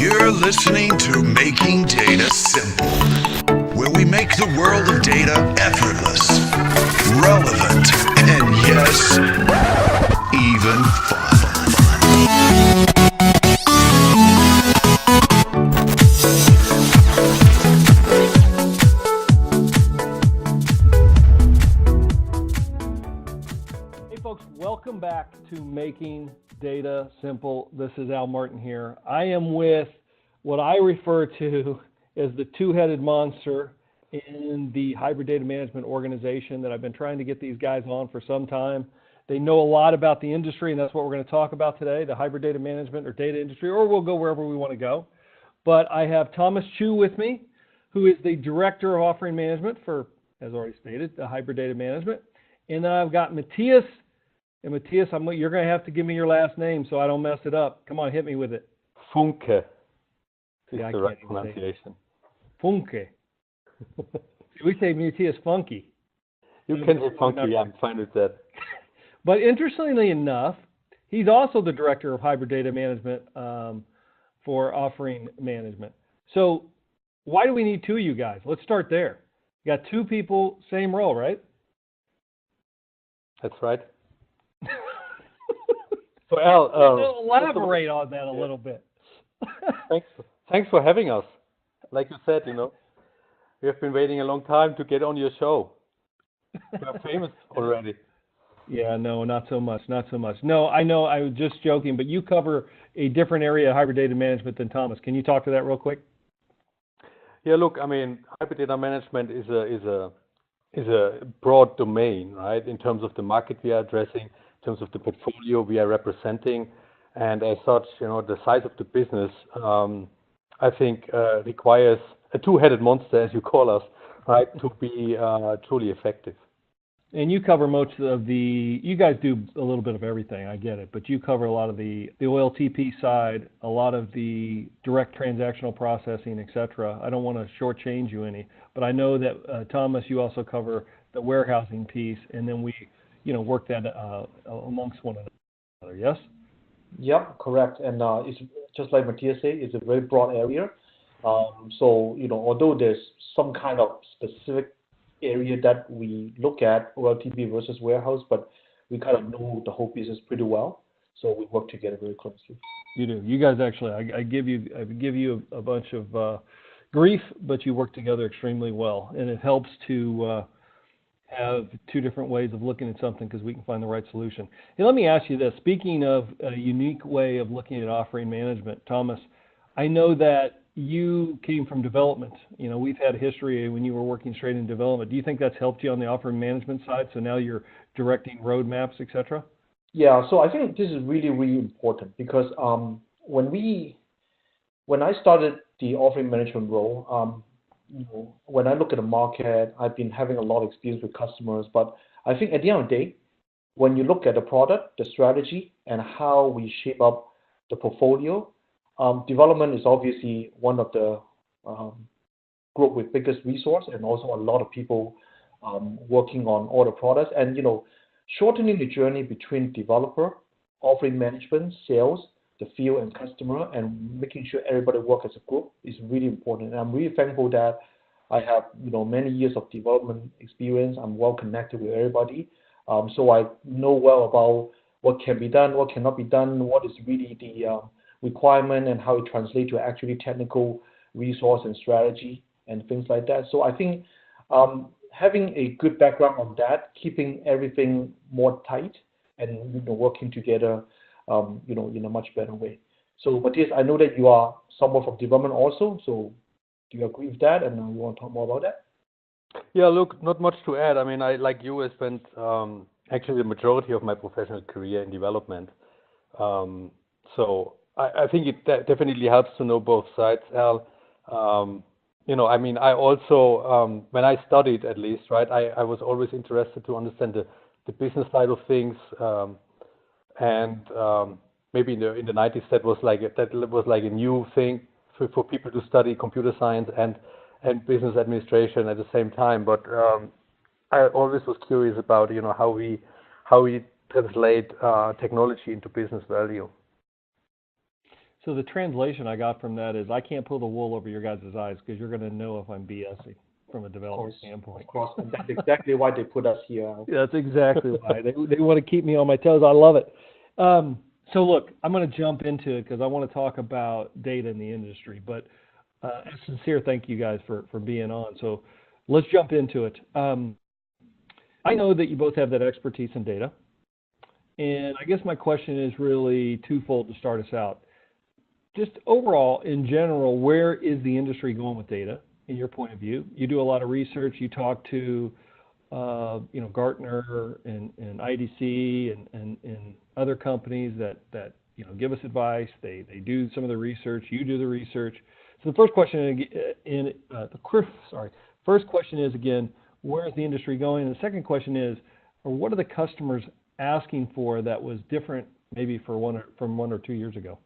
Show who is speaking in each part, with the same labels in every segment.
Speaker 1: You're listening to Making Data Simple, where we make the world of data effortless, relevant, and yes, even fun.
Speaker 2: Hey folks, welcome back to Making Data Simple. This is Al Martin here. I am with what I refer to as the two-headed monster in the hybrid data management organization that I've been trying to get these guys on for some time. They know a lot about the industry, and that's what we're going to talk about today, the hybrid data management or data industry, or we'll go wherever we want to go. But I have Thomas Chu with me, who is the Director of Offering Management for, as already stated, the hybrid data management. And then I've got Matthias. And Matthias, you're going to have to give me your last name so I don't mess it up. Come on, hit me with it.
Speaker 3: Funke is
Speaker 2: Yeah,
Speaker 3: the right pronunciation.
Speaker 2: Funke. We say Matthias Funky.
Speaker 3: You can say Funke, yeah, I'm fine with that.
Speaker 2: But interestingly enough, he's also the Director of Hybrid Data Management for Offering Management. So why do we need two of you guys? Let's start there. You got two people, same role, right?
Speaker 3: That's right. So Al,
Speaker 2: elaborate on that a little bit.
Speaker 3: Thanks for having us. Like you said, we have been waiting a long time to get on your show. We're famous already.
Speaker 2: Yeah, no, not so much. No, I know, I was just joking, but you cover a different area of hybrid data management than Thomas. Can you talk to that real quick?
Speaker 3: Yeah, look, I mean, hybrid data management is a broad domain, right? In terms of the market we are addressing, in terms of the portfolio we are representing, and as such, the size of the business, I think, requires a two-headed monster, as you call us, right, to be truly effective.
Speaker 2: And you cover most of you guys do a little bit of everything, I get it, but you cover a lot of the OLTP side, a lot of the direct transactional processing, et cetera. I don't want to shortchange you any, but I know that, Thomas, you also cover the warehousing piece, and then we, work that amongst one another, yes?
Speaker 4: Yep, correct. And it's just like Matthias said, it's a very broad area. So, although there's some kind of specific area that we look at, OLTP versus warehouse, but we kind of know the whole business pretty well. So we work together very closely.
Speaker 2: You do. You guys actually, I give you a bunch of grief, but you work together extremely well, and it helps to have two different ways of looking at something because we can find the right solution. Hey, let me ask you this. Speaking of a unique way of looking at offering management, Thomas, I know that you came from development. We've had a history when you were working straight in development. Do you think that's helped you on the offering management side? So now you're directing roadmaps, et cetera?
Speaker 4: Yeah, so I think this is really, really important because when I started the offering management role, when I look at the market, I've been having a lot of experience with customers, but I think at the end of the day, when you look at the product, the strategy, and how we shape up the portfolio, development is obviously one of the group with biggest resource and also a lot of people working on all the products. And, shortening the journey between developer, offering management, sales, the field and customer, and making sure everybody work as a group is really important. And I'm really thankful that I have, many years of development experience. I'm well connected with everybody. So I know well about what can be done, what cannot be done, what is really the requirement and how it translates to actually technical resource and strategy and things like that. So I think having a good background on that, keeping everything more tight and working together, in a much better way. So Matthias, I know that you are somewhat from development also. So do you agree with that? And you want to talk more about that?
Speaker 3: Yeah, look, not much to add. I mean, I spent actually the majority of my professional career in development. So I think it definitely helps to know both sides, Al. I also, when I studied at least, right, I was always interested to understand the business side of things, and maybe in the 90s that was like a new thing for people to study computer science and business administration at the same time. But I always was curious about how we translate technology into business value.
Speaker 2: So the translation I got from that is I can't pull the wool over your guys' eyes because you're going to know if I'm BSing from a developer standpoint.
Speaker 4: Of course, and that's exactly why they put us here.
Speaker 2: Yeah, that's exactly why. They want to keep me on my toes. I love it. So look, I'm going to jump into it because I want to talk about data in the industry. But a sincere thank you guys for being on. So let's jump into it. I know that you both have that expertise in data. And I guess my question is really twofold to start us out. Just overall, in general, where is the industry going with data in your point of view? You do a lot of research. You talk to, Gartner and IDC and other companies that give us advice. They do some of the research. You do the research. So the first question is again, where is the industry going? And the second question is, what are the customers asking for that was different maybe from 1 or 2 years ago?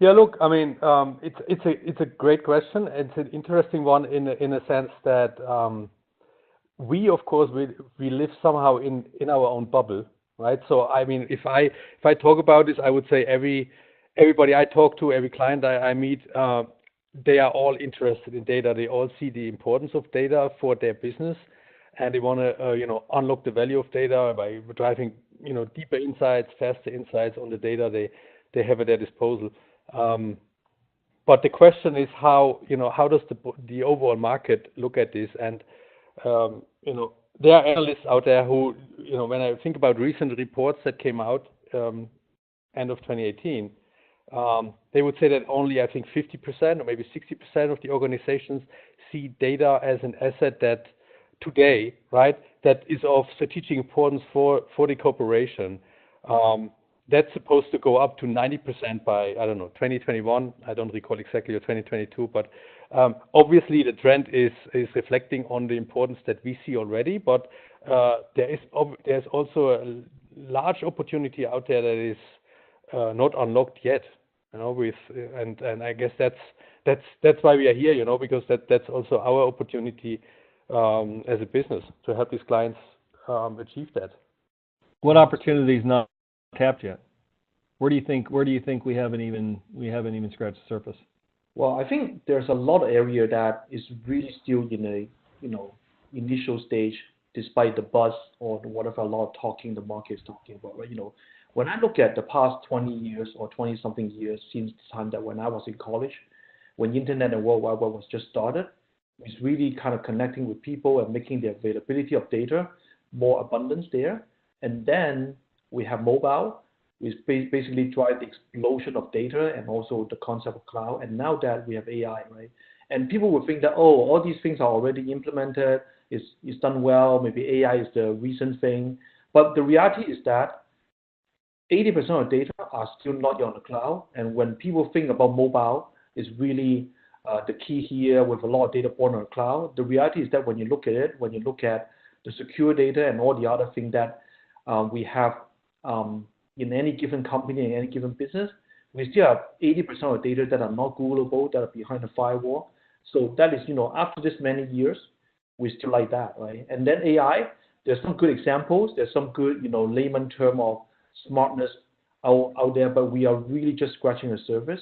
Speaker 3: Yeah, look, I mean, it's a great question. It's an interesting one in a sense that we, of course, we live somehow in our own bubble, right? So, I mean, if I talk about this, I would say everybody I talk to, every client I meet, they are all interested in data. They all see the importance of data for their business, and they want to, unlock the value of data by driving, deeper insights, faster insights on the data they have at their disposal. But the question is how does the overall market look at this? And there are analysts out there who, when I think about recent reports that came out end of 2018, they would say that only I think 50% or maybe 60% of the organizations see data as an asset that today, right, that is of strategic importance for the corporation. That's supposed to go up to 90% by, 2021. I don't recall exactly, or 2022, but obviously the trend is reflecting on the importance that we see already, but there's also a large opportunity out there that is not unlocked yet, and I guess that's why we are here, because that's also our opportunity as a business to help these clients achieve that.
Speaker 2: What opportunities not tapped yet? Where do you think we haven't even scratched the surface?
Speaker 4: Well, I think there's a lot of area that is really still in a initial stage, despite the buzz or whatever a lot of talking the market is talking about, right? When I look at the past 20 years or 20 something years since the time that when I was in college, when the internet and World Wide Web was just started, it's really kind of connecting with people and making the availability of data more abundance there. And then we have mobile, which basically drive the explosion of data and also the concept of cloud. And now that we have AI, right? And people will think that, all these things are already implemented, it's done well, maybe AI is the recent thing. But the reality is that 80% of data are still not on the cloud. And when people think about mobile, is really the key here with a lot of data born on the cloud. The reality is that when you look at it, when you look at the secure data and all the other things that we have in any given company, in any given business, we still have 80% of data that are not Googleable, that are behind the firewall. So that is, after this many years, we still like that, right? And then AI, there's some good examples. There's some good, layman term of smartness out there, but we are really just scratching the surface.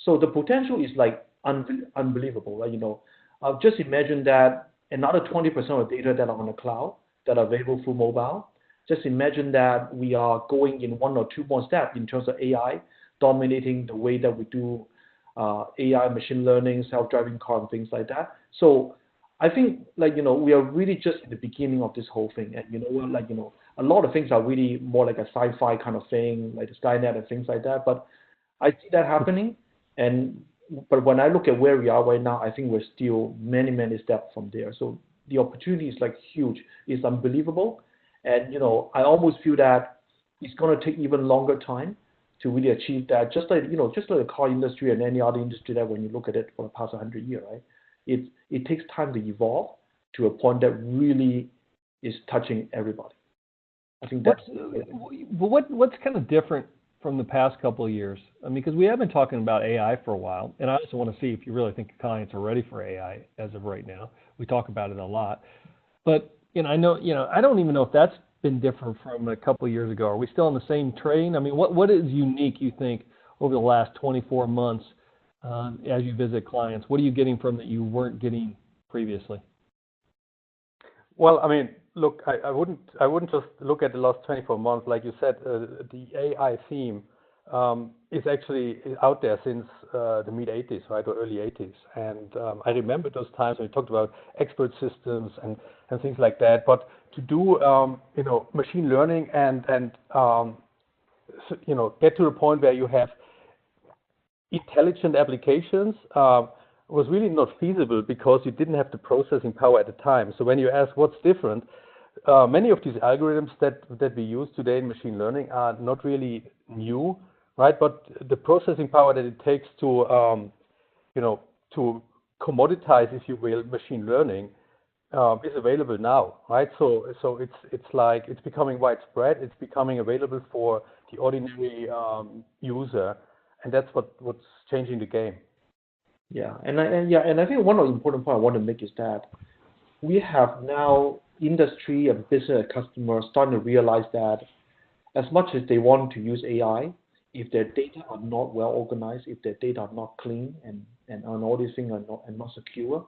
Speaker 4: So the potential is like unbelievable, right? Just imagine that another 20% of data that are on the cloud that are available through mobile. Just imagine that we are going in 1 or 2 more steps in terms of AI dominating the way that we do AI, machine learning, self-driving car, and things like that. So I think, we are really just at the beginning of this whole thing. And a lot of things are really more like a sci-fi kind of thing, like the Skynet and things like that. But I see that happening. But when I look at where we are right now, I think we're still many, many steps from there. So the opportunity is huge. It's unbelievable. And, I almost feel that it's going to take even longer time to really achieve that. Just like the car industry and any other industry that when you look at it for the past 100 years, right? It takes time to evolve to a point that really is touching everybody. I think that's
Speaker 2: what's kind of different from the past couple of years. I mean, because we have been talking about AI for a while, and I also want to see if you really think clients are ready for AI as of right now. We talk about it a lot, but I know, I don't even know if that's been different from a couple of years ago. Are we still on the same train? I mean, what is unique, you think, over the last 24 months as you visit clients? What are you getting from that you weren't getting previously?
Speaker 3: Well, I mean, look, I wouldn't just look at the last 24 months. Like you said, the AI theme is actually out there since the mid 80s, right, or early 80s. And I remember those times when we talked about expert systems and things like that. But to do machine learning and get to the point where you have intelligent applications was really not feasible because you didn't have the processing power at the time. So when you ask what's different, many of these algorithms that we use today in machine learning are not really new, right? But the processing power that it takes to to commoditize, if you will, machine learning is available now, right? So it's becoming widespread. It's becoming available for the ordinary user, and that's what's changing the game.
Speaker 4: Yeah, and I think one of the important point I want to make is that we have now industry and business customers starting to realize that as much as they want to use AI, if their data are not well organized, if their data are not clean and all these things are not secure,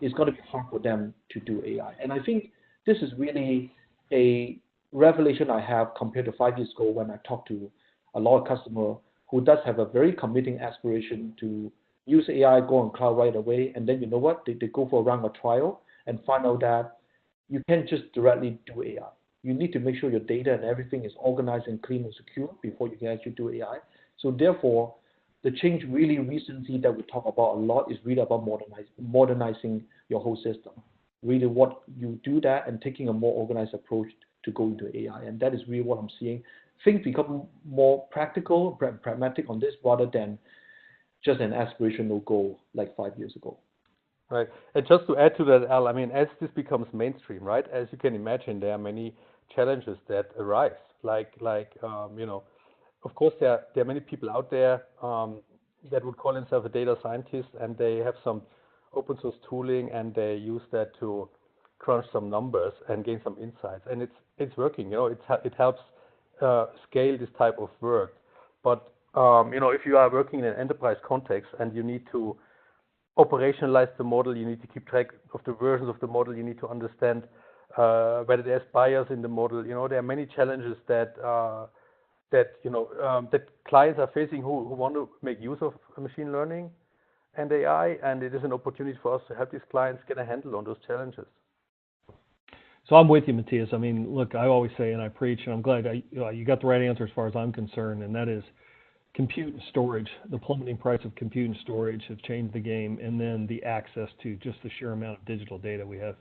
Speaker 4: it's going to be hard for them to do AI. And I think this is really a revelation I have compared to 5 years ago when I talked to a lot of customers who does have a very committing aspiration to use AI, go on cloud right away, and then you know what? They go for a round of trial and find out that you can't just directly do AI. You need to make sure your data and everything is organized and clean and secure before you can actually do AI. So therefore, the change really recently that we talk about a lot is really about modernizing your whole system. Really what you do that and taking a more organized approach to go into AI. And that is really what I'm seeing. Things become more practical, pragmatic on this rather than just an aspirational goal like 5 years ago.
Speaker 3: Right. And just to add to that, Al, I mean, as this becomes mainstream, right, as you can imagine, there are many challenges that arise. Of course, there are many people out there that would call themselves a data scientist, and they have some open source tooling, and they use that to crunch some numbers and gain some insights. And it's working. It helps scale this type of work. But if you are working in an enterprise context and you need to operationalize the model, you need to keep track of the versions of the model, you need to understand whether there's bias in the model. There are many challenges that clients are facing who want to make use of machine learning and AI, and it is an opportunity for us to help these clients get a handle on those challenges.
Speaker 2: So I'm with you, Matthias. I mean, look, I always say, and I preach, and I'm glad you got the right answer as far as I'm concerned, and that is compute and storage. The plummeting price of compute and storage have changed the game, and then the access to just the sheer amount of digital data we have.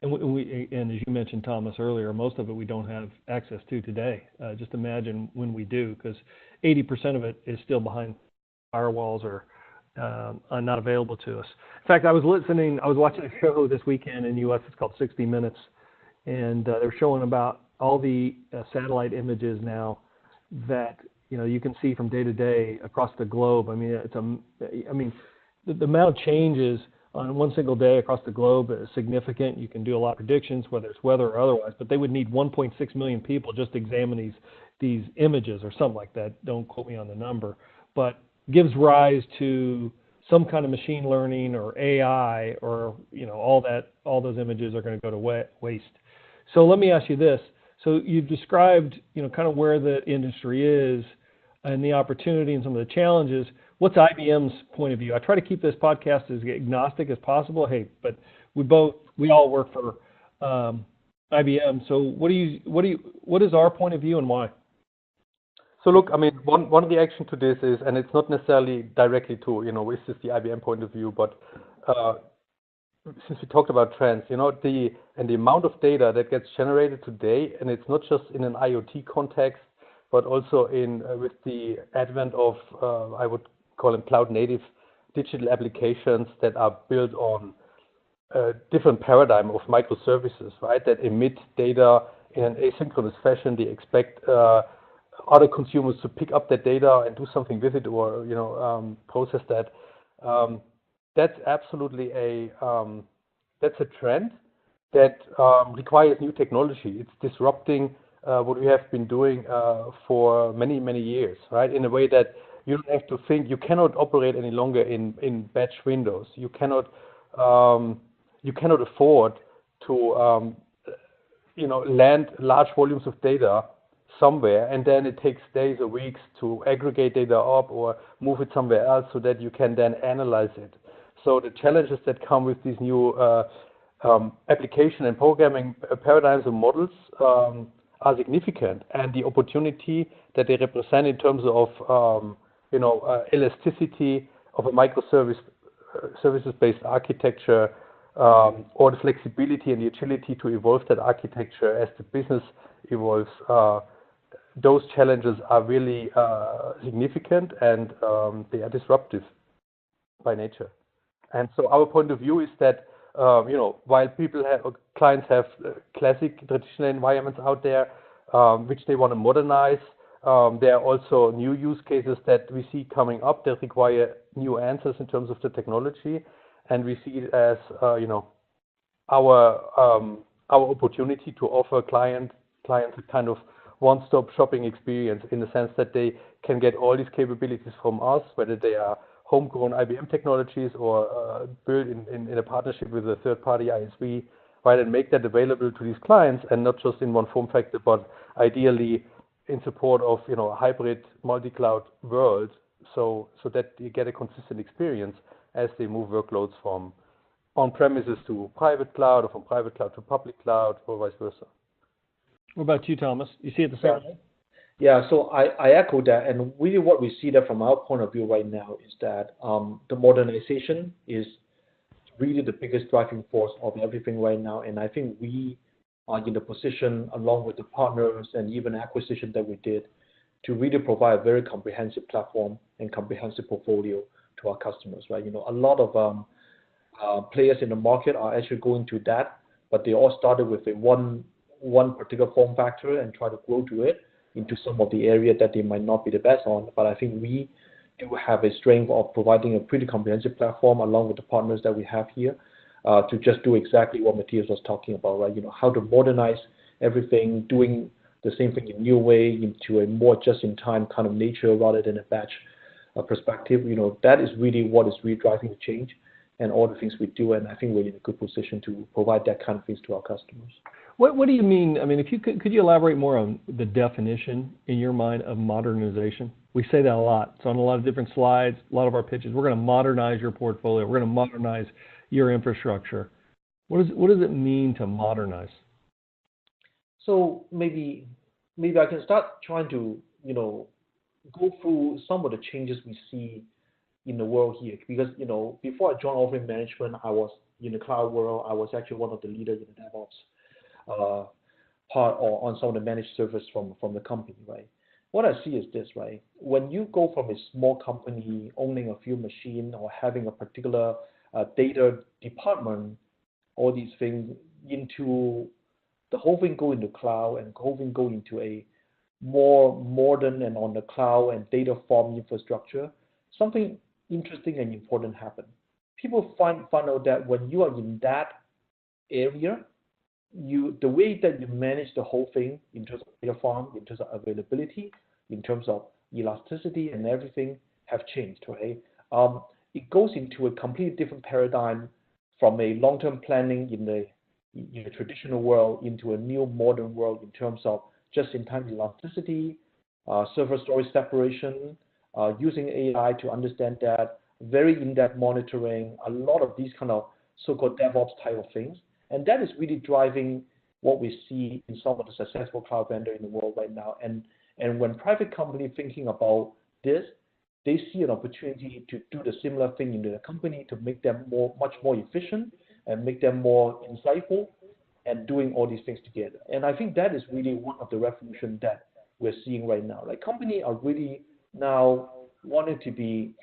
Speaker 2: And as you mentioned, Thomas, earlier, most of it we don't have access to today. Just imagine when we do, because 80% of it is still behind firewalls or not available to us. In fact, I was watching a show this weekend in the U.S. It's called 60 Minutes, and they're showing about all the satellite images now that you can see from day to day across the globe. I mean, the amount of changes on one single day across the globe is significant. You can do a lot of predictions, whether it's weather or otherwise, but they would need 1.6 million people just to examine these images or something like that. Don't quote me on the number, but gives rise to some kind of machine learning or AI or all those images are going to go to waste. So let me ask you this. So you've described kind of where the industry is and the opportunity and some of the challenges. What's IBM's point of view? I try to keep this podcast as agnostic as possible. Hey, but we all work for IBM. So what is our point of view and why?
Speaker 3: So look, I mean, one reaction to this is, and it's not necessarily directly to, is this the IBM point of view, but since we talked about trends, the amount of data that gets generated today, and it's not just in an IoT context, but also with the advent of, I would call them cloud-native digital applications that are built on a different paradigm of microservices, right? That emit data in an asynchronous fashion. They expect other consumers to pick up that data and do something with it, or process that. That's absolutely a trend that requires new technology. It's disrupting what we have been doing for many, many years, right? In a way that You don't have to think. You cannot operate any longer in batch windows. You cannot afford to land large volumes of data somewhere, and then it takes days or weeks to aggregate data up or move it somewhere else so that you can then analyze it. So the challenges that come with these new application and programming paradigms and models are significant, and the opportunity that they represent in terms of elasticity of a services-based architecture, or the flexibility and the agility to evolve that architecture as the business evolves. Those challenges are really significant, and they are disruptive by nature. And so our point of view is that while clients have classic traditional environments out there which they want to modernize, there are also new use cases that we see coming up that require new answers in terms of the technology, and we see it as our opportunity to offer clients a kind of one-stop shopping experience, in the sense that they can get all these capabilities from us, whether they are homegrown IBM technologies or built in a partnership with a third-party ISV, right, and make that available to these clients, and not just in one form factor, but ideally in support of a hybrid multi-cloud world, so that you get a consistent experience as they move workloads from on-premises to private cloud, or from private cloud to public cloud, or vice versa.
Speaker 2: What about you, Thomas? You see it the same way?
Speaker 4: Yeah, so I echo that, and really what we see that from our point of view right now is that the modernization is really the biggest driving force of everything right now, and I think we are in the position, along with the partners and even acquisition that we did, to really provide a very comprehensive platform and comprehensive portfolio to our customers, right? A lot of players in the market are actually going to that, but they all started with a one particular form factor and try to grow to it into some of the area that they might not be the best on. But I think we do have a strength of providing a pretty comprehensive platform, along with the partners that we have here, to just do exactly what Matthias was talking about, right? How to modernize everything, doing the same thing in a new way, into a more just-in-time kind of nature rather than a batch perspective. That is really what is really driving the change and all the things we do, and I think we're in a good position to provide that kind of things to our customers.
Speaker 2: What do you mean? I mean, if you could you elaborate more on the definition in your mind of modernization? We say that a lot. It's on a lot of different slides, a lot of our pitches. We're going to modernize your portfolio. We're going to modernize your infrastructure. What does it mean to modernize? So
Speaker 4: maybe I can start trying to go through some of the changes we see in the world here, because before I joined offering management, I was in the cloud world. I was actually one of the leaders in the DevOps part, or on some of the managed service from the company, right? What I see is this, right? When you go from a small company owning a few machines or having a particular data department, all these things, into the whole thing go into cloud, and the whole thing go into a more modern and on the cloud and data farm infrastructure, something interesting and important happen. People find out that when you are in that area, the way that you manage the whole thing in terms of data farm, in terms of availability, in terms of elasticity and everything have changed, right? It goes into a completely different paradigm from a long-term planning in the traditional world into a new modern world in terms of just-in-time elasticity, server storage separation, using AI to understand that, very in-depth monitoring, a lot of these kind of so-called DevOps type of things. And that is really driving what we see in some of the successful cloud vendors in the world right now. And when private companies thinking about this, they see an opportunity to do the similar thing in their company to make them much more efficient and make them more insightful and doing all these things together. And I think that is really one of the revolutions that we're seeing right now. Like, companies are really now wanting to be,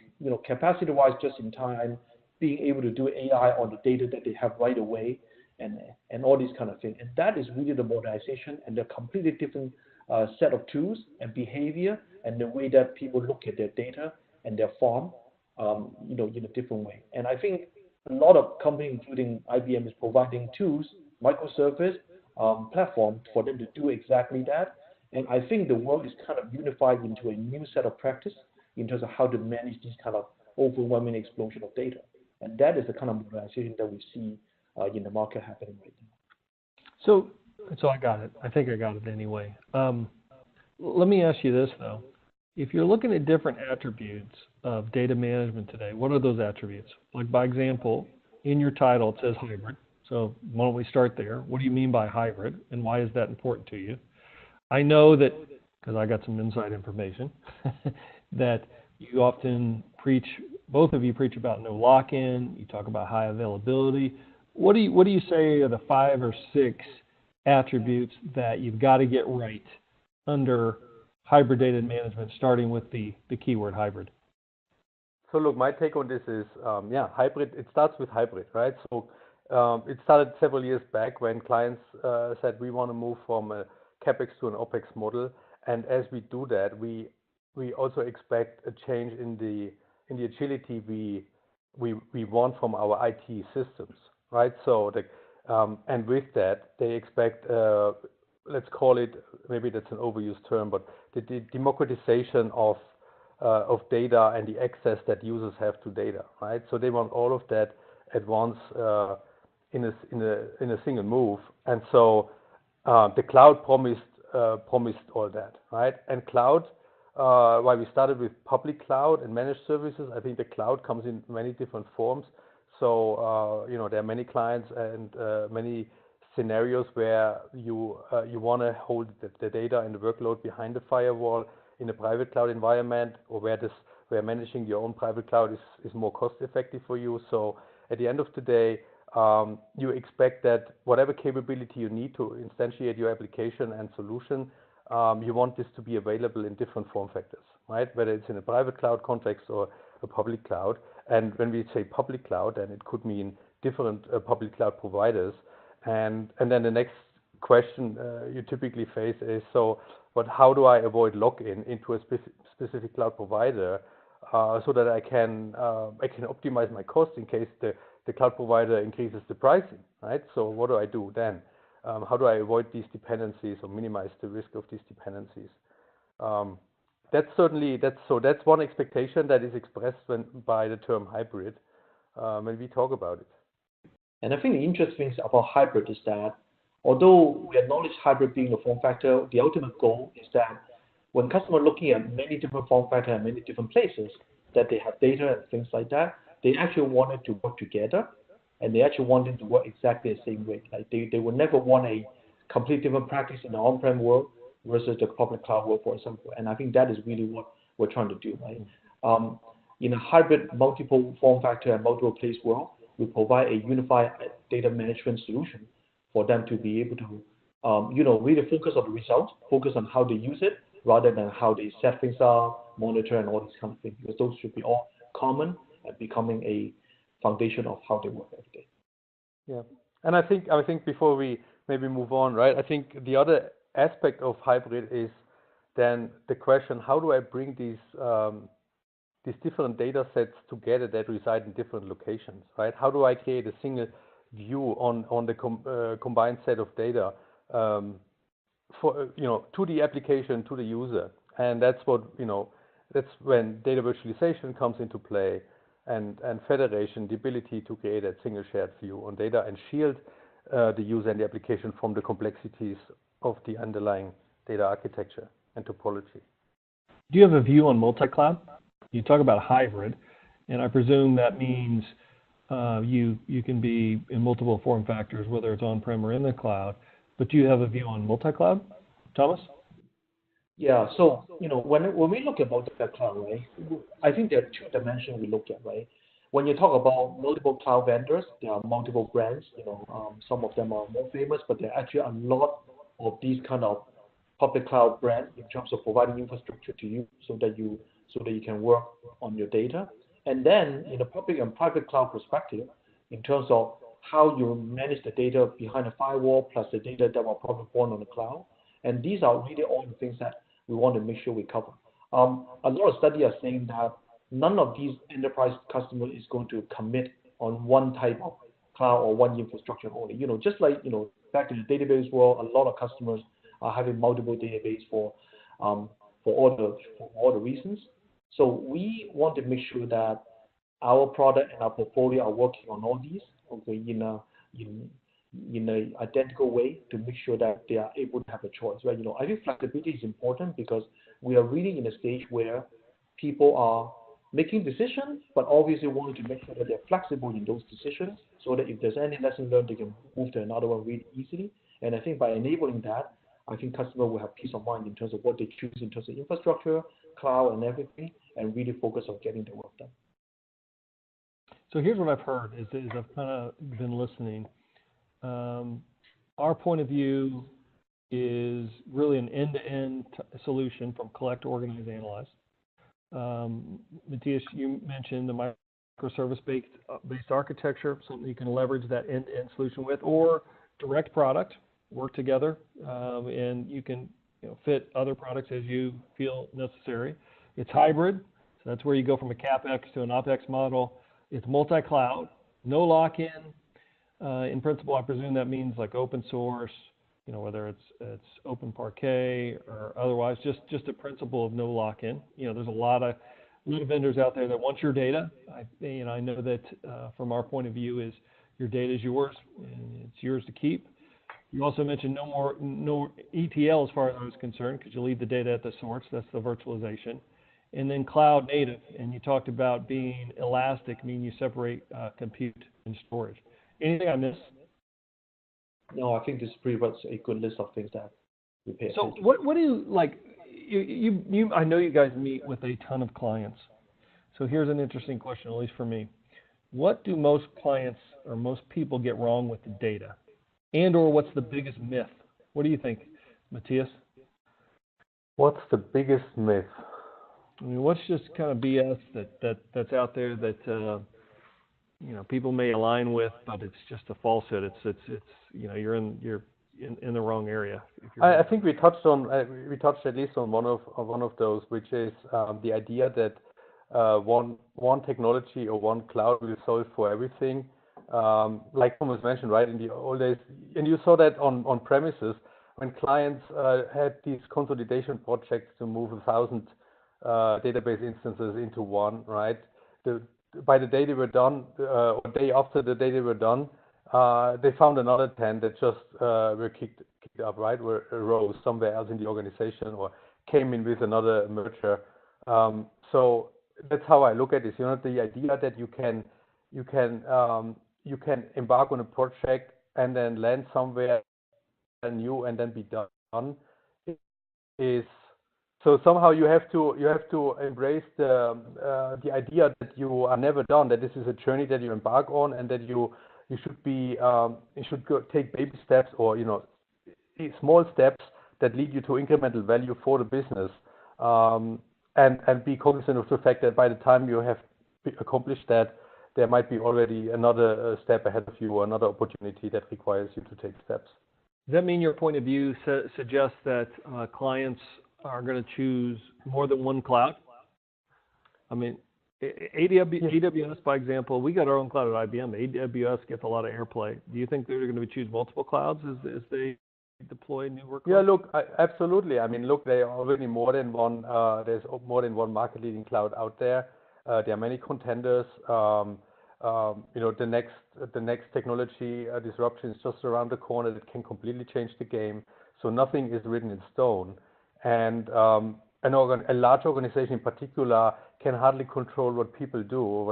Speaker 4: capacity-wise, just in time, being able to do AI on the data that they have right away, and all these kind of things. And that is really the modernization, and the completely different set of tools and behavior, and the way that people look at their data and their farm, in a different way. And I think a lot of companies, including IBM, is providing tools, microservice platform for them to do exactly that. And I think the world is kind of unified into a new set of practice in terms of how to manage this kind of overwhelming explosion of data. And that is the kind of modernization that we see in the market happening right now.
Speaker 2: So I got it. I think I got it anyway. Let me ask you this, though. If you're looking at different attributes of data management today, what are those attributes? Like, by example, in your title, it says hybrid. So why don't we start there? What do you mean by hybrid, and why is that important to you? I know that, because I got some inside information, that you often preach, both of you preach about no lock-in, you talk about high availability. What do you say are the 5 or 6 attributes that you've got to get right under hybrid data management, starting with the keyword hybrid?
Speaker 3: So look, my take on this is, hybrid, it starts with hybrid, right? So it started several years back when clients said we want to move from a CapEx to an OpEx model. And as we do that, we also expect a change in the agility we want from our IT systems, right? So and with that, they expect, let's call it, maybe that's an overused term, but the democratization of data and the access that users have to data, right? So they want all of that at once in a single move. And so the cloud promised all that, right? And cloud, while we started with public cloud and managed services, I think the cloud comes in many different forms. So there are many clients and many scenarios where you want to hold the data and the workload behind the firewall in a private cloud environment, or where managing your own private cloud is more cost effective for you. So at the end of the day, you expect that whatever capability you need to instantiate your application and solution, you want this to be available in different form factors, right? Whether it's in a private cloud context or a public cloud. And when we say public cloud, then it could mean different public cloud providers. And then the next question you typically face is, but how do I avoid lock-in into a specific cloud provider so that I can optimize my cost in case the cloud provider increases the pricing, right? So what do I do then? How do I avoid these dependencies or minimize the risk of these dependencies? That's one expectation that is expressed by the term hybrid when we talk about it.
Speaker 4: And I think the interesting thing about hybrid is that although we acknowledge hybrid being a form factor, the ultimate goal is that when customers are looking at many different form factors and many different places that they have data and things like that, they actually want it to work together, and they actually want it to work exactly the same way. Like they would never want a complete different practice in the on-prem world versus the public cloud world, for example. And I think that is really what we're trying to do, right? In a hybrid, multiple form factor and multiple place world, we provide a unified data management solution for them to be able to, really focus on the results, focus on how they use it, rather than how they set things up, monitor, and all these kind of things. Because those should be all common and becoming a foundation of how they work every day.
Speaker 3: Yeah, and I think before we maybe move on, right? I think the other aspect of hybrid is then the question: how do I bring these different data sets together that reside in different locations, right? How do I create a single view on the combined set of data for to the application, to the user? And that's what that's when data virtualization comes into play, and federation, the ability to create a single shared view on data and shield the user and the application from the complexities of the underlying data architecture and topology.
Speaker 2: Do you have a view on multi-cloud? You talk about hybrid, and I presume that means you can be in multiple form factors, whether it's on-prem or in the cloud. But do you have a view on multi-cloud, Thomas?
Speaker 4: Yeah. So when we look at multi-cloud, right, I think there are two dimensions we look at, right? When you talk about multiple cloud vendors, there are multiple brands. Some of them are more famous, but there are actually a lot of these kind of public cloud brands in terms of providing infrastructure to you so that you can work on your data. And then in a public and private cloud perspective, in terms of how you manage the data behind a firewall plus the data that were probably born on the cloud. And these are really all the things that we want to make sure we cover. A lot of studies are saying that none of these enterprise customers is going to commit on one type of cloud or one infrastructure only. Just like back in the database world, a lot of customers are having multiple database for all the reasons. So we want to make sure that our product and our portfolio are working on all these, okay, in a identical way to make sure that they are able to have a choice, right? I think flexibility is important because we are really in a stage where people are making decisions, but obviously wanting to make sure that they're flexible in those decisions so that if there's any lesson learned, they can move to another one really easily. And I think by enabling that, I think customers will have peace of mind in terms of what they choose in terms of infrastructure, cloud, and everything, and really focus on getting the work done.
Speaker 2: So here's what I've heard is I've kind of been listening. Our point of view is really an end-to-end solution from collect, organize, analyze. Matthias, you mentioned the microservice-based architecture, something you can leverage that end-to-end solution with, or direct product, work together, and you can fit other products as you feel necessary. It's hybrid, so that's where you go from a CapEx to an OpEx model. It's multi-cloud, no lock-in. In principle, I presume that means like open source, whether it's open parquet or otherwise, just a principle of no lock-in. There's a lot of vendors out there that want your data. I know that from our point of view is your data is yours and it's yours to keep. You also mentioned no ETL as far as I was concerned because you leave the data at the source. That's the virtualization. And then cloud native, and you talked about being elastic, meaning you separate compute and storage. Anything I missed?
Speaker 4: No, I think this is pretty much a good list of things that we pay attention to.
Speaker 2: So what do you like? You I know you guys meet with a ton of clients. So here's an interesting question, at least for me. What do most clients or most people get wrong with the data? And or what's the biggest myth? What do you think, Matthias?
Speaker 3: What's the biggest myth?
Speaker 2: I mean, what's just kind of BS that's out there that people may align with, but it's just a falsehood. It's you're in the wrong area.
Speaker 3: I think we touched at least on one of those, which is the idea that one technology or one cloud will solve for everything. Like Thomas mentioned, right, in the old days, and you saw that on premises when clients had these consolidation projects to move 1,000 database instances into one, right? By the day they were done, or day after the day they were done, they found another 10 that just were kicked up, right? Rose somewhere else in the organization or came in with another merger. So that's how I look at this. The idea that you can embark on a project and then land somewhere new and then be done is. So somehow you have to embrace the idea that you are never done. That this is a journey that you embark on, and that you should take baby steps or small steps that lead you to incremental value for the business, and be cognizant of the fact that by the time you have accomplished that, there might be already another step ahead of you or another opportunity that requires you to take steps.
Speaker 2: Does that mean your point of view suggests that clients are going to choose more than one cloud? I mean, AWS, by example, we got our own cloud at IBM. AWS gets a lot of airplay. Do you think they're going to choose multiple clouds as they deploy new workloads?
Speaker 3: Yeah, look, absolutely. I mean, look, there are already more than one. There's more than one market-leading cloud out there. There are many contenders. The next technology disruption is just around the corner that can completely change the game. So nothing is written in stone. And a large organization in particular can hardly control what people do or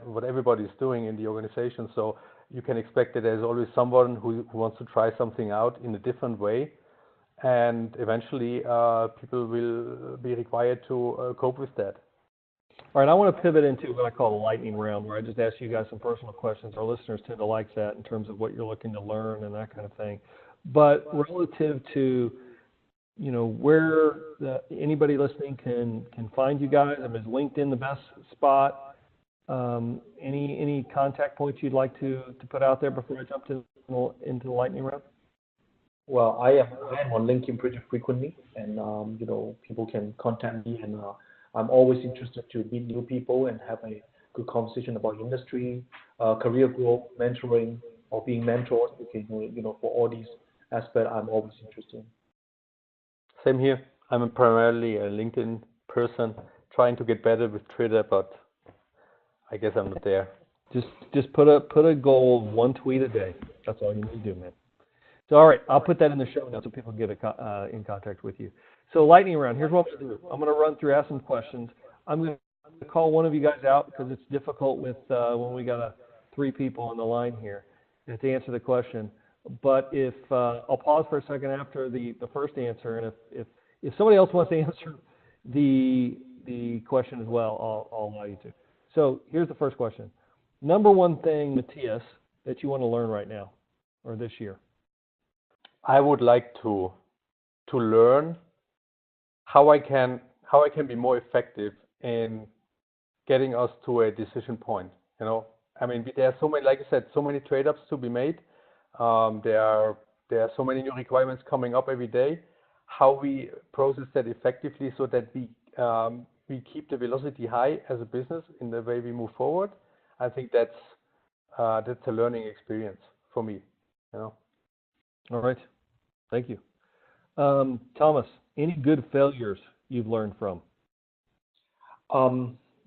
Speaker 3: what everybody is doing in the organization. So you can expect that there's always someone who wants to try something out in a different way. And eventually people will be required to cope with that.
Speaker 2: All right, I want to pivot into what I call the lightning round, where I just ask you guys some personal questions. Our listeners tend to like that in terms of what you're looking to learn and that kind of thing. But relative to where anybody listening can find you guys. I mean, is LinkedIn the best spot? Any contact points you'd like to put out there before I jump into the lightning round?
Speaker 4: Well, I am on LinkedIn pretty frequently, and people can contact me, and I'm always interested to meet new people and have a good conversation about industry, career growth, mentoring, or being mentored. Okay, for all these aspects, I'm always interested in.
Speaker 3: Same here. I'm primarily a LinkedIn person, trying to get better with Twitter, but I guess I'm not there.
Speaker 2: Just put a goal of 1 tweet a day. That's all you need to do, man. So, all right, I'll put that in the show notes so people can get in contact with you. So, lightning round. Here's what I'm going to do. I'm going to run through, ask some questions. I'm going to call one of you guys out because it's difficult with when we got 3 people on the line here to answer the question. But if I'll pause for a second after the first answer, and if somebody else wants to answer the question as well, I'll allow you to. So here's the first question. Number one thing, Matthias, that you want to learn right now or this year?
Speaker 3: I would like to learn how I can be more effective in getting us to a decision point. You know, I mean, there are so many, like I said, so many trade-offs to be made. There are so many new requirements coming up every day. How we process that effectively so that we keep the velocity high as a business in the way we move forward. I think that's a learning experience for me. You know.
Speaker 2: All right. Thank you. Thomas, any good failures you've learned from?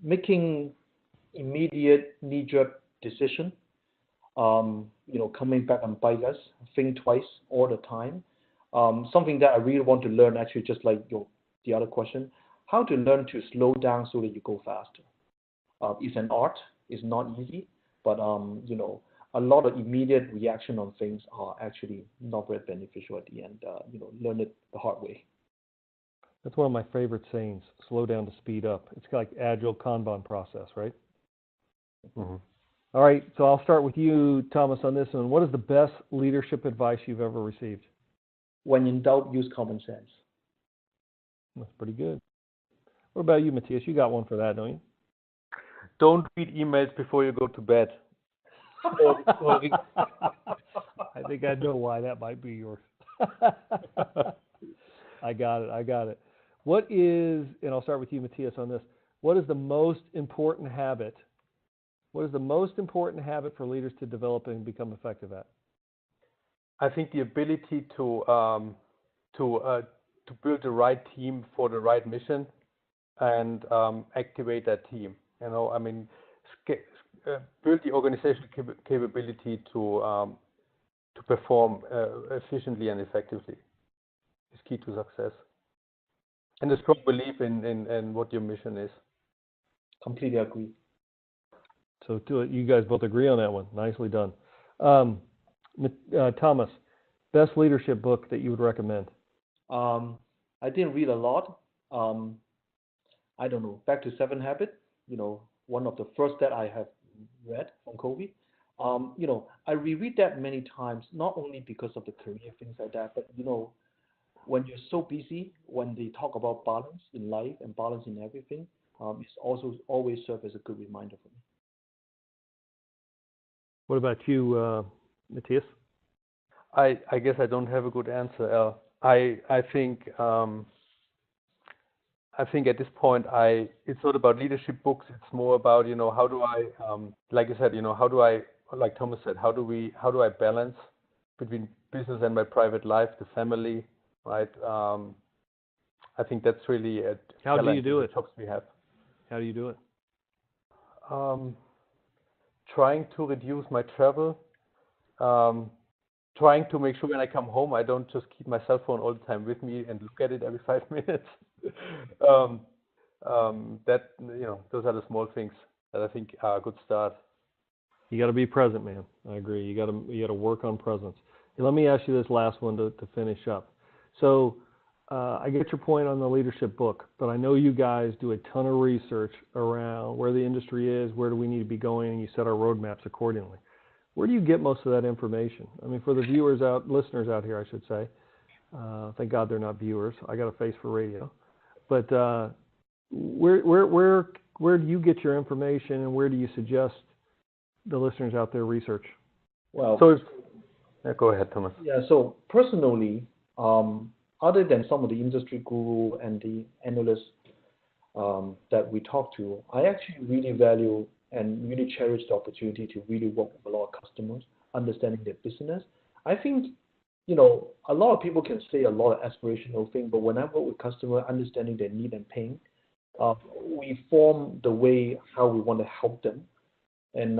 Speaker 4: Making immediate knee-jerk decision, coming back and bite us, think twice all the time. Something that I really want to learn, actually, just like the other question, how to learn to slow down so that you go faster. It's an art. It's not easy, but a lot of immediate reaction on things are actually not very beneficial at the end. Learn it the hard way.
Speaker 2: That's one of my favorite sayings, slow down to speed up. It's like agile Kanban process, right?
Speaker 3: Mm-hmm.
Speaker 2: All right, so I'll start with you, Thomas, on this one. What is the best leadership advice you've ever received?
Speaker 4: When in doubt, use common sense.
Speaker 2: That's pretty good. What about you, Matthias? You got one for that, don't you?
Speaker 3: Don't read emails before you go to bed.
Speaker 2: I think I know why that might be yours. I got it. What is, and I'll start with you, Matthias, on this. What is the most important habit? What is the most important habit for leaders to develop and become effective at?
Speaker 3: I think the ability to build the right team for the right mission and activate that team. You know, I mean, build the organizational capability to perform efficiently and effectively is key to success. And a strong belief in what your mission is.
Speaker 4: Completely agree.
Speaker 2: So you guys both agree on that one. Nicely done. Thomas, best leadership book that you would recommend?
Speaker 4: I didn't read a lot. I don't know. Back to 7 Habits. One of the first that I have read from Kobe. I reread that many times, not only because of the career things like that, but when you're so busy, when they talk about balance in life and balance in everything, it's also always serve as a good reminder for me.
Speaker 2: What about you, Matthias?
Speaker 3: I guess I don't have a good answer, Al. I think at this point it's not about leadership books. It's more about how do I like you said how do I, like Thomas said, how do I balance between business and my private life, the family, right? I think that's really a
Speaker 2: How do you do it?
Speaker 3: Jobs we have.
Speaker 2: How do you do it?
Speaker 3: Trying to reduce my travel. Trying to make sure when I come home, I don't just keep my cell phone all the time with me and look at it every 5 minutes. That those are the small things that I think are a good start.
Speaker 2: You got to be present, man. I agree. You got to work on presence. Hey, let me ask you this last one to finish up. So I get your point on the leadership book, but I know you guys do a ton of research around where the industry is, where do we need to be going, and you set our roadmaps accordingly. Where do you get most of that information? I mean, for the listeners out here, I should say. Thank God they're not viewers. I got a face for radio. But where do you get your information, and where do you suggest the listeners out there research?
Speaker 4: Well,
Speaker 3: go ahead, Thomas.
Speaker 4: Yeah. So personally, other than some of the industry guru and the analysts that we talk to, I actually really value and really cherish the opportunity to really work with a lot of customers, understanding their business. I think, a lot of people can say a lot of aspirational things, but when I work with customers, understanding their need and pain, we form the way how we want to help them, and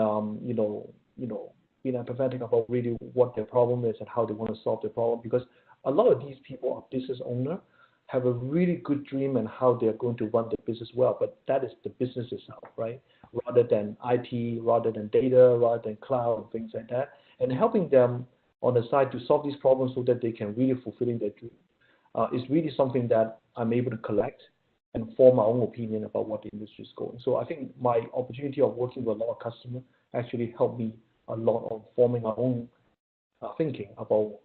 Speaker 4: being empathetic about really what their problem is and how they want to solve the problem. Because a lot of these people are business owners, have a really good dream and how they're going to run the business well, but that is the business itself, right? Rather than IT, rather than data, rather than cloud, things like that, and helping them on the side to solve these problems so that they can really fulfilling their dream is really something that I'm able to collect and form my own opinion about what the industry is going. So I think my opportunity of working with a lot of customers actually helped me a lot on forming my own thinking about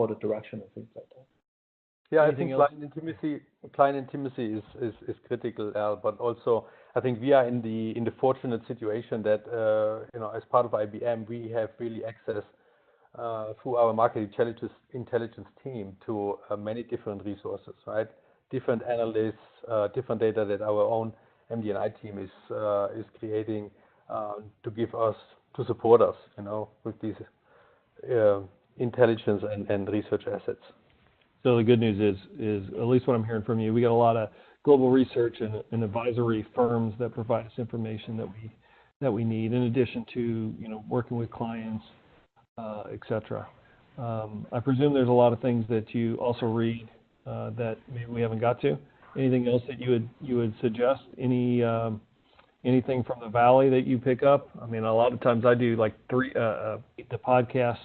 Speaker 4: the direction and things like that.
Speaker 3: Yeah,
Speaker 2: Anything
Speaker 3: I
Speaker 2: else?
Speaker 3: think client intimacy is critical, Al, but also I think we are in the fortunate situation that as part of IBM we have really access through our market intelligence team to many different resources, right? Different analysts, different data that our own MD&I team is creating to support us, with these intelligence and research assets.
Speaker 2: So the good news is at least what I'm hearing from you, we got a lot of global research and advisory firms that provide us information that we need, in addition to working with clients, etc. I presume there's a lot of things that you also read that maybe we haven't got to. Anything else that you would suggest? Anything from the Valley that you pick up? I mean, a lot of times I do like the podcast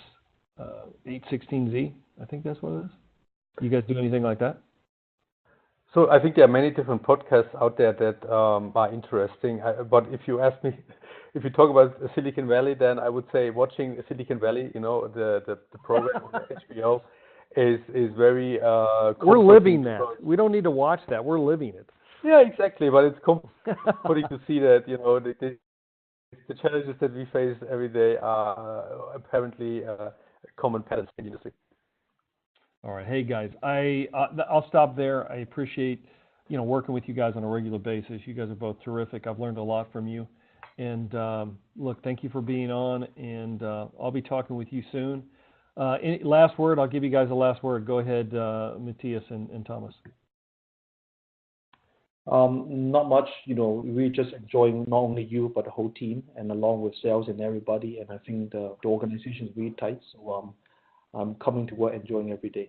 Speaker 2: 816Z. I think that's what it is. You guys do anything like that?
Speaker 3: So I think there are many different podcasts out there that are interesting. But if you ask me, if you talk about Silicon Valley, then I would say watching Silicon Valley, the program on HBO is very.
Speaker 2: We're living that. We don't need to watch that. We're living it.
Speaker 3: Yeah, exactly. But it's comforting to see that the challenges that we face every day are apparently common patterns in the industry.
Speaker 2: All right. Hey, guys, I'll stop there. I appreciate, working with you guys on a regular basis. You guys are both terrific. I've learned a lot from you. And look, thank you for being on, and I'll be talking with you soon. Any last word? I'll give you guys a last word. Go ahead, Matthias and Thomas.
Speaker 4: Not much, we're just enjoying not only you, but the whole team, and along with sales and everybody. And I think the organization is really tight. So I'm coming to work enjoying every day.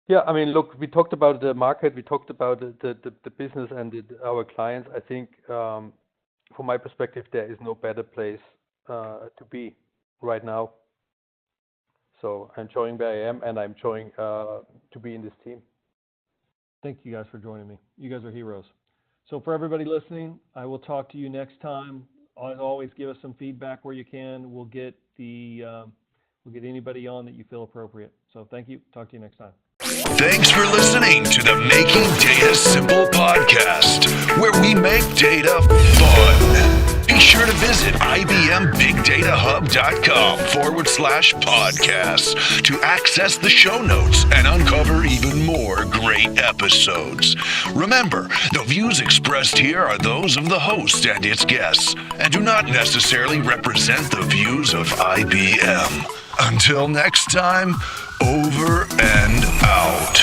Speaker 3: Yeah, I mean, look, we talked about the market, we talked about the business and our clients. I think from my perspective, there is no better place to be right now. So I'm enjoying where I am, and I'm enjoying to be in this team.
Speaker 2: Thank you guys for joining me. You guys are heroes. So for everybody listening, I will talk to you next time. As always, give us some feedback where you can. We'll get anybody on that you feel appropriate. So thank you. Talk to you next time.
Speaker 1: Thanks for listening to the Making Data Simple podcast, where we make data fun. Be sure to visit ibmbigdatahub.com/podcast to access the show notes and uncover even more great episodes. Remember, the views expressed here are those of the host and its guests, and do not necessarily represent the views of IBM. Until next time, over and out.